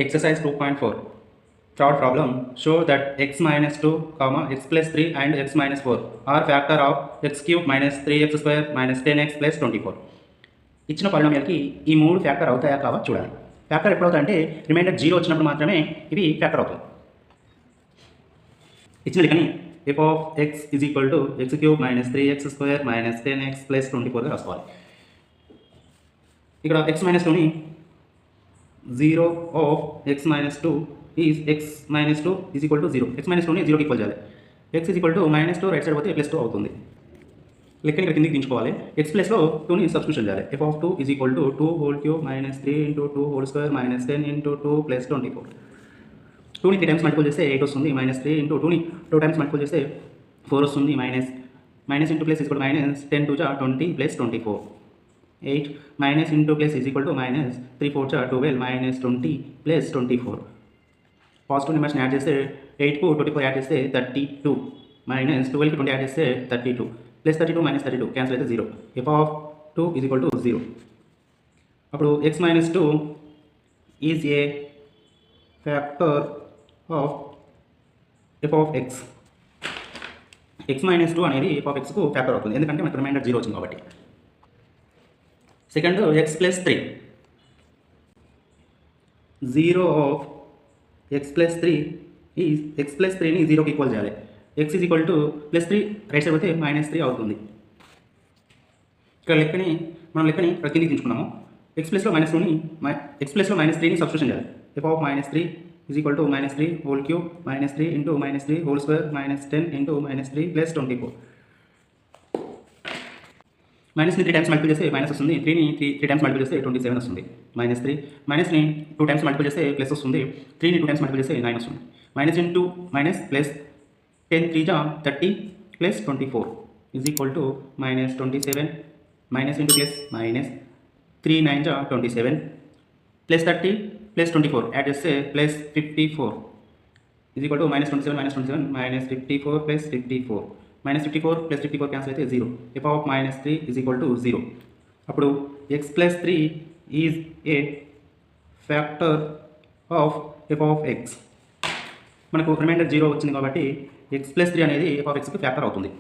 Exercise 2.4. Third problem. Show that x minus 2, x plus 3 and x minus 4 are factor of x cube minus 3x square minus 10x plus 24. ఇచ్చిన పాలినామియల్కి ఈ మూడు factor అవుతాయా కావా చూడాలి. Factor ఎప్పుడు అవుతాయంటే reminder 0 వచ్చినప్పుడు మాత్రమే ఇవి ఫ్యాక్టర్ అవుతాయి. ఇచ్చిన లెక్కని f of x is equal to x cube minus 3x square minus 10x plus 24గా రాసుకోవాలి. ఇక్కడ x minus 2ని 0 of x minus 2 is x minus 2 is equal to 0. x minus 2ని 0కి ఈక్వల్ చేయాలి. x is equal to minus 2 right side పోతే plus 2 అవుతుంది. లెక్కని ఇక్కడ కిందికి దించుకోవాలి. x ప్లస్లో 2ని సబ్స్టిట్యూషన్ చేయాలి. f of 2 is equal to 2 whole cube minus 3 into 2 whole square minus 10 into 2 plus 24. 2ని 3 టైమ్స్ మల్టిపుల్ చేస్తే 8 వస్తుంది. మైనస్ 3 ఇంటూ 2ని 2 టైమ్స్ మల్టిపుల్ చేస్తే 4 వస్తుంది. Minus into plus is equal minus 10 2 జా 20 plus 24. 8 minus into plus is equal to minus 3 4 जा 12 minus 20 plus 24. Positive నెంబర్స్ని add చేస్తే 8కు 24 add చేస్తే 32 మైనస్ 12కి 20 యాడ్ చేస్తే 32 ప్లస్ 32 మైనస్ 32 క్యాన్సిల్ అయితే 0. f of 2 is equal to 0. అప్పుడు x minus 2 is a factor of f of x. x minus 2 అనేది f of xకు factor అవుతుంది ఎందుకంటే మనకు రిమైండర్ 0 వచ్చింది కాబట్టి. Second x plus 3. 0 of x plus 3 is x plus 3ని 0కి ఈక్వల్ చేయాలి. x is equal to plus 3 right side పోతే మైనస్ 3 అవుతుంది. ఇక్కడ మనం లెక్కని కిందికి దించుకున్నాము. x ప్లస్లో మైనస్ 3ని సబ్స్టిట్యూషన్ చేయాలి. f of minus 3 is equal to minus 3 whole cube minus 3 into minus 3 whole square minus 10 into minus 3 plus 24. మైనస్ని 3 టైమ్స్ మల్టిపుల్ చేస్తే మైనస్ వస్తుంది. 3ని 3 టైమ్స్ మల్టిపుల్ చేస్తే 27 వస్తుంది. మైనస్ 3 మైనస్ని 2 టైమ్స్ మల్టిపుల్ చేస్తే ప్లస్ వస్తుంది. 3ని 2 టైమ్స్ మల్టిపుల్ చేస్తే 9 వస్తుంది. మైనస్ ఇంటూ మైనస్ ప్లస్ 10 3 జా 30 plus 24 is equal to minus 27 minus into plus minus 3 9 జా 27 ప్లస్ 30 ప్లస్ 24 యాడ్ చేస్తే plus 54 is equal to minus 27 minus 54 plus 54 minus 54 plus 54 cancel అయితే 0. f of minus 3 is equal to 0. అప్పుడు x plus 3 is a factor of f of x. మనకు reminder 0 వచ్చింది కాబట్టి x plus 3 అనేది f of xకి factor అవుతుంది.